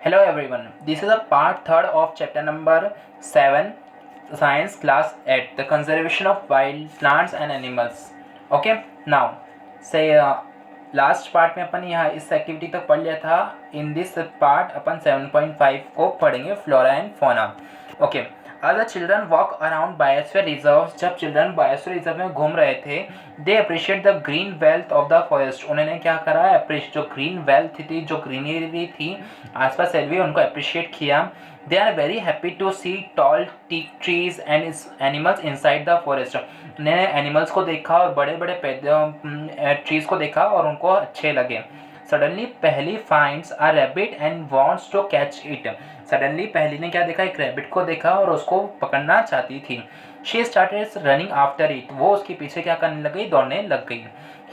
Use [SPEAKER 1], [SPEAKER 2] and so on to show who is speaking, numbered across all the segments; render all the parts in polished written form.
[SPEAKER 1] Hello everyone. This is a part third of chapter number 7, science class 8, the conservation of wild plants and animals. Okay, now say last part में अपन यहाँ इस activity तक पढ़ लिया था. In this part अपन 7.5 को पढ़ेंगे, flora and फोना. Okay, as the children walk around biosphere reserves, जब चिल्ड्रन बायोस्फीयर रिजर्व में घूम रहे थे, they appreciate the green wealth of the forest. उन्होंने क्या करा, अप्रिशिएट जो ग्रीन वेल्थ थी, जो ग्रीनरी थी आसपास एरिया, उनको अप्रिशिएट किया. They are very happy to see tall trees and animals inside the forest. उन्होंने एनिमल्स को देखा और बड़े बड़े ट्रीज को देखा और उनको अच्छे लगे. Suddenly Paheli finds a rabbit and wants to catch it. Suddenly Paheli ने क्या देखा, एक रैबिट को देखा और उसको पकड़ना चाहती थी. She started running after it. वो उसके पीछे क्या करने लग गई, दौड़ने लग गई.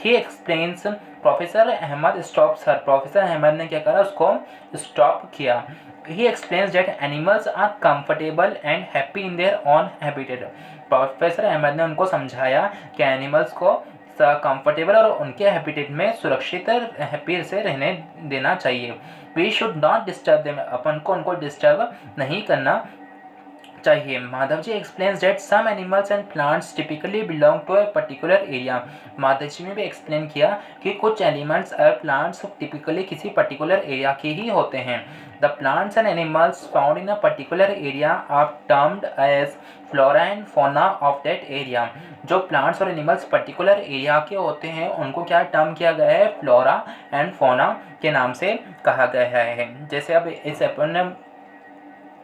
[SPEAKER 1] He explains. Professor Ahmed stops her. Professor Ahmed ने क्या करा, उसको स्टॉप किया. He explains that animals are comfortable and happy in their own habitat. Professor Ahmed ने उनको समझाया कि एनिमल्स को कंफर्टेबल और उनके हैबिटेट में सुरक्षित हैप्पी से रहने देना चाहिए. We should not disturb them. अपन को उनको डिस्टर्ब नहीं करना चाहिए. Madhav ji explains that some animals and plants typically belong to a particular area. Madhav ji ने भी एक्सप्लेन किया कि कुछ एनिमल्स और प्लांट्स टिपिकली किसी पर्टिकुलर एरिया के ही होते हैं. The plants and animals found in a particular area are termed as flora and fauna of that area. जो प्लांट्स और एनिमल्स पर्टिकुलर एरिया के होते हैं उनको क्या टर्म किया गया है, फ्लोरा एंड फोना के नाम से कहा गया है. जैसे अब इस अपन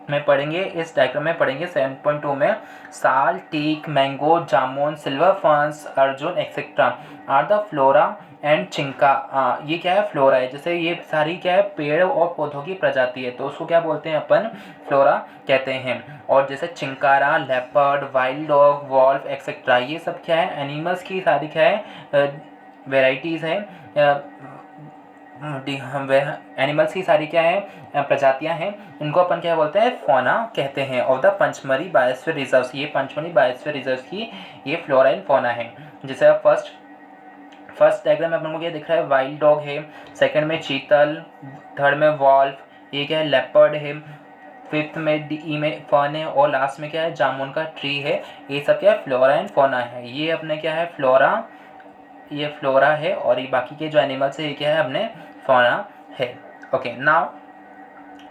[SPEAKER 1] में पढ़ेंगे, इस डायग्राम में पढ़ेंगे 7.2 में, sal, teak, mango, jamun, silver ferns, arjun etcetera are the flora and चिंका. ये क्या है, फ्लोरा है. जैसे ये सारी क्या है, पेड़ और पौधों की प्रजाति है, तो उसको क्या बोलते हैं अपन, फ्लोरा कहते हैं. और जैसे chinkara, leopard, wild dog, wolf etcetera, ये सब क्या है, एनिमल्स की सारी क्या है, वेराइटीज़ है. एनिमल्स की सारी क्या है, प्रजातियां हैं. इनको अपन क्या बोलते हैं, फोना कहते हैं. Of the Pachmarhi biosphere reserves. ये पंचमरी बायोस्फीयर रिजर्व्स की ये फ्लोरा एंड फोना है. जैसे अब फर्स्ट डायग्राम में अपन को क्या दिख रहा है, वाइल्ड डॉग है, सेकंड में चीतल, थर्ड में वॉल्फ, ये क्या है, लेपर्ड है, फिफ्थ में डी में फर्न है, और लास्ट में क्या है, जामुन का ट्री है. ये सब क्या है, फ्लोरा एंड फोना है. ये अपने क्या है, फ्लोरा, ये फ्लोरा है, और ये बाकी के जो एनिमल्स है ये क्या है, अपने फोना है. ओके, नाउ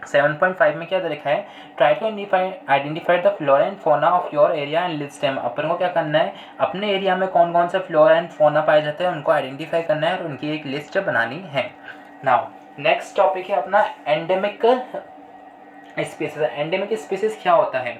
[SPEAKER 1] 7.5 में क्या लिखा है, try to identify the flora and fauna of your area and list them. अपन को क्या करना है, अपने एरिया में कौन कौन से फ्लोरा एंड फोना पाए जाते हैं उनको आइडेंटिफाई करना है और उनकी एक लिस्ट बनानी है. नाउ नेक्स्ट टॉपिक है अपना एंडेमिक स्पीसीज. एंडेमिक स्पीसीज क्या होता है,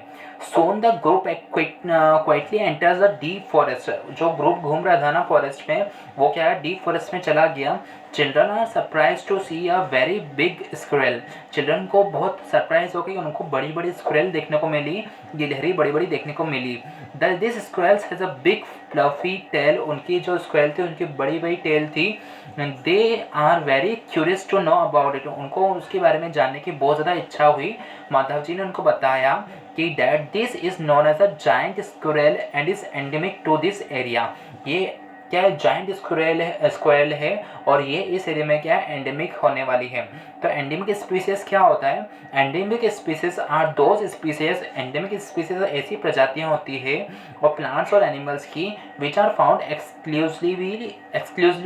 [SPEAKER 1] soon the group quietly enters the deep forest. जो ग्रुप घूम रहा था ना फॉरेस्ट में, वो क्या है, डीप फॉरेस्ट में चला गया. Children are surprise to see a very big squirrel. Children को बहुत सरप्राइज हो गई, उनको बड़ी बड़ी स्क्विरल देखने को मिली, गिलहरी बड़ी बड़ी देखने को मिली. This squirrels has a big fluffy tail. उनकी जो स्क्विरल थी उनकी बड़ी बड़ी टेल थी. They are very curious to know about it. उनको उसके बारे में जानने की बहुत ज़्यादा इच्छा हुई. माधव जी ने उनको बताया कि that this is known as a giant squirrel and is endemic to this area. ये क्या है, जाइंट स्क्विरल है और ये इस एरिया में क्या है, एंडेमिक होने वाली है. तो एंडेमिक स्पीसीज क्या होता है, endemic species are those species. Endemic species ऐसी प्रजातियां होती है और प्लांट्स और एनिमल्स की which are found exclusively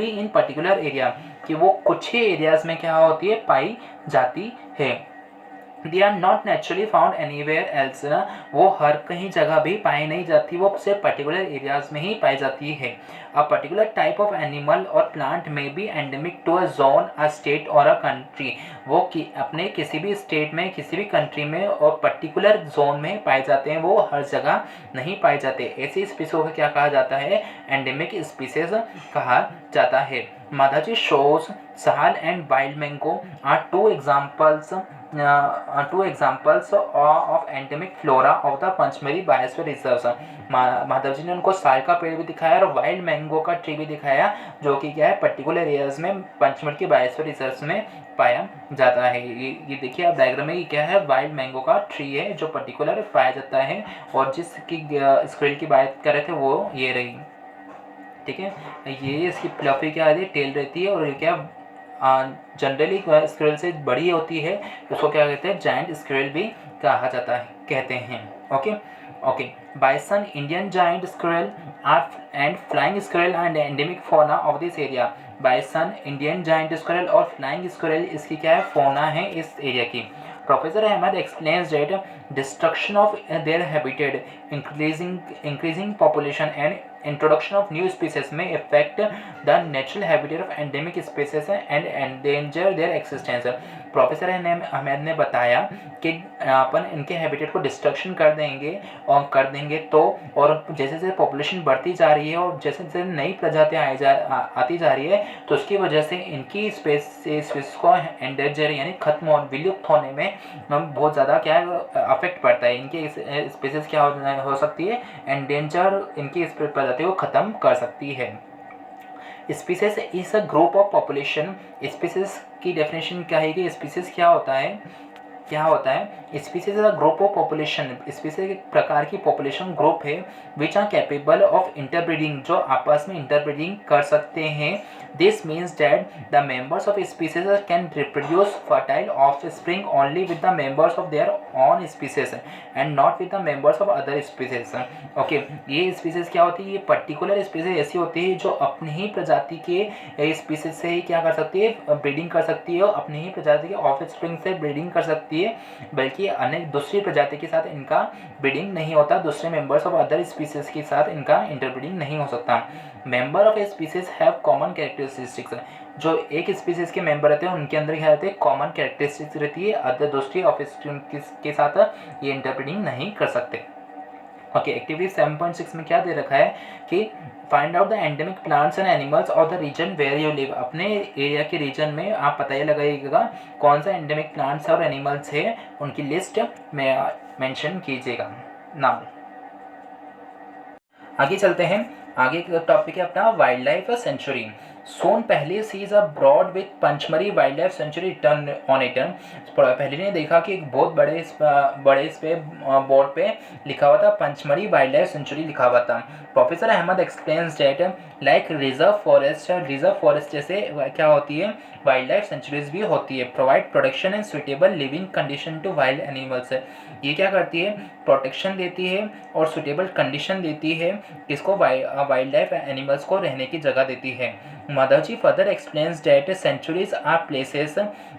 [SPEAKER 1] in particular area, कि वो कुछ ही एरियाज में क्या होती है, पाई जाती है. They are not naturally found anywhere else. वो हर कहीं जगह भी पाई नहीं जाती, वो सिर्फ पर्टिकुलर एरियाज में ही पाई जाती है. A particular type of animal और प्लांट में be endemic to a zone, a state और अ कंट्री. वो अपने किसी भी स्टेट में, किसी भी कंट्री में और पर्टिकुलर जोन में पाए जाते हैं, वो हर जगह नहीं पाए जाते. ऐसी स्पीसीज को क्या कहा जाता है, एंडेमिक स्पीसीज कहा जाता है. Madhaji shows sal and wild mango are two examples of endemic flora of the Pachmarhi biosphere reserves. Madhav ji ने उनको साल का पेड़ भी दिखाया और वाइल्ड मैंगो का ट्री भी दिखाया, जो कि क्या है, पर्टिकुलर एरियाज में पंचमढ़ी की बायोस्फीयर रिजर्व्स में पाया जाता है. ये देखिए आप डायग्राम में, ये क्या है, वाइल्ड मैंगो का ट्री है जो पर्टिकुलर पाया जाता है. और जिसकी स्क्विरल की बात कर रहे थे वो ये रही, ठीक है. ये इसकी फ्लफी क्या है, टेल रहती है, और ये क्या जनरली स्क्विरल से बड़ी होती है, उसको क्या कहते हैं, जायंट स्क्विरल भी कहा जाता है, कहते हैं। Okay bison, Indian giant squirrel are and flying squirrel and endemic fauna of this area. Bison, Indian giant squirrel और फ्लाइंग स्क्विरल इसकी क्या है, फौना है इस एरिया की। Professor Ahmed explains that destruction of their habitat, increasing population and introduction of new species may affect the natural habitat of endemic species and endanger their existence। Professor Ahmed ने बताया कि अपन इनके हैबिटेट को डिस्ट्रक्शन कर देंगे तो, और जैसे जैसे पॉपुलेशन बढ़ती जा रही है और जैसे जैसे नई प्रजातियाँ आती जा रही है, तो उसकी वजह से इनकी स्पेस को एंडेंजर यानी खत्म और विलुप्त होने में बहुत ज़्यादा क्या है अफेक्ट पड़ता है। इनकी स्पेसीज क्या हो सकती है, एंडेंजर, इनकी प्रजाति को ख़त्म कर सकती है। Species is a group of population. Species की डेफिनेशन क्या है कि स्पीसीज क्या होता है, species is a group of population. Species एक प्रकार की पॉपुलेशन ग्रुप है which are capable of interbreeding, जो आपस में इंटरब्रीडिंग कर सकते हैं। This means that the members of species can reproduce fertile offspring only with the members of their own species and not with the members of other species. Okay, ये species क्या होती है, ये पर्टिकुलर स्पीसीज ऐसी होती है जो अपनी ही प्रजाति के स्पीसीज से ही क्या कर सकती है, ब्रीडिंग कर सकती है, और अपनी ही प्रजाति के ऑफस्प्रिंग से ब्रीडिंग कर सकती है, बल्कि अन्य दूसरी प्रजाति के साथ इनका ब्रीडिंग नहीं होता, दूसरे मेंबर्स ऑफ अदर स्पीसीज के साथ इनका इंटरब्रीडिंग नहीं हो सकता। Member of a species have common characteristics. जो एक स्पीसीज के मेंबर रहते हैं उनके अंदर क्या रहते हैं, कॉमन कैरेक्टरिस्टिक्स रहती है, अदर दूसरी ऑफस्प्रिंग के साथ ये इंटरब्रीडिंग नहीं कर सकते। ओके, एक्टिविटी 7.6 में क्या दे रखा है कि find out the endemic plants and animals of the region where you live. अपने एरिया के रीजन में आप पता ही लगाइएगा कौन सा एंडेमिक प्लांट्स और एनिमल्स है, उनकी लिस्ट में मेंशन कीजिएगा। नाउ आगे चलते हैं। आगे का टॉपिक है अपना wild life sanctuary. Soon Paheli sees a board with Pachmarhi wild life sanctuary turn on it. Paheli ने देखा कि एक बहुत बड़े इस पे बोर्ड पे लिखा हुआ था, पंचमरी वाइल्ड लाइफ सेंचुरी लिखा हुआ था। Professor Ahmed explains that like reserve forest जैसे क्या होती है, वाइल्ड लाइफ सेंचुरीज भी होती है। Provide protection and suitable living condition to wild animals. ये क्या करती है, प्रोटेक्शन देती है और सुटेबल कंडीशन देती है, इसको वाइल्ड लाइफ एनिमल्स को रहने की जगह देती है। Madhaji further explains that sanctuaries are places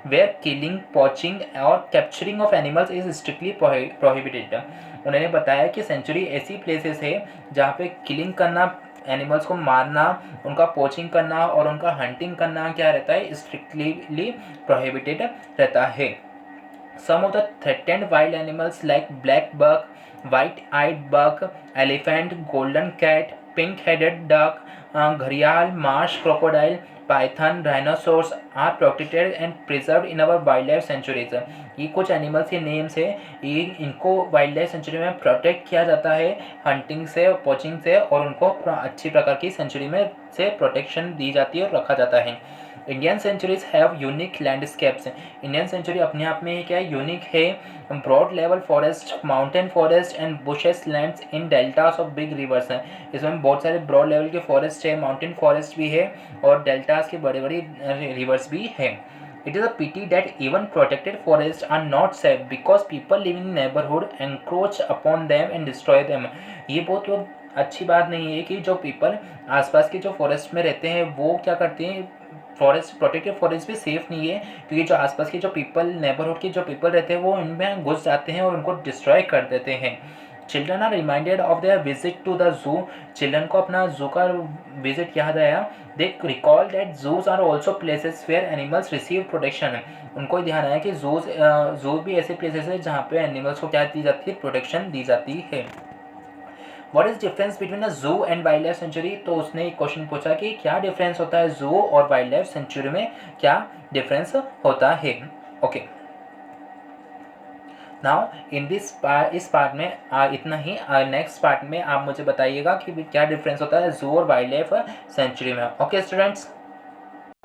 [SPEAKER 1] where killing, poaching और capturing of animals is strictly prohibited। उन्होंने बताया कि सेंचुरी ऐसी प्लेसेस है जहाँ पे किलिंग करना, एनिमल्स को मारना, उनका पोचिंग करना और उनका हंटिंग करना क्या रहता है, स्ट्रिक्टली प्रोहिबिटेड रहता है। Some of the threatened wild animals like black buck, white-eyed buck, elephant, golden cat, pink-headed duck, घड़ियाल, marsh crocodile, python, rhinoceros are protected and preserved in our wildlife sanctuaries। ये कुछ animals के names है, ये इनको wild life century में protect किया जाता है हंटिंग से, पोचिंग से, और उनको अच्छी प्रकार की सेंचुरी में से प्रोटेक्शन दी जाती है और रखा जाता है। Indian sanctuaries have unique landscapes. Indian sanctuary अपने आप में क्या है, यूनिक है। Broad level forest, mountain forest and bushes lands in deltas of big rivers हैं। इसमें बहुत सारे ब्रॉड लेवल के फॉरेस्ट है, माउंटेन फॉरेस्ट भी है और डेल्टास के बड़े बड़े रिवर्स भी हैं। It is a pity that even protected forests are not safe because people living in neighborhood encroach upon them and destroy them। ये बहुत अच्छी बात नहीं है कि जो पीपल आसपास के जो फॉरेस्ट में रहते हैं वो क्या करते हैं, फॉरेस्ट, प्रोटेक्टेड फॉरेस्ट भी सेफ नहीं है क्योंकि जो आसपास के जो पीपल, नेबरहुड के जो पीपल रहते हैं वो इनमें घुस जाते हैं और उनको डिस्ट्रॉय कर देते हैं। Children are reminded of their visit to the zoo. Children को अपना जू का विजिट याद आया। They recall that zoos are also places where animals receive protection. उनको ध्यान आया कि जू भी ऐसे प्लेसेस है जहाँ पे एनिमल्स को क्या दी जाती है, प्रोटेक्शन दी जाती है। What is difference between a जू एंड वाइल्ड लाइफ सेंचुरी। तो उसने एक क्वेश्चन पूछा कि क्या डिफरेंस होता है जू और वाइल्ड लाइफ सेंचुरी में, क्या डिफरेंस होता है। ओके, नाउ इन दिस इस पार्ट में इतना ही। नेक्स्ट पार्ट में आप मुझे बताइएगा कि क्या डिफरेंस होता है जू और वाइल्ड लाइफ सेंचुरी में। Okay students.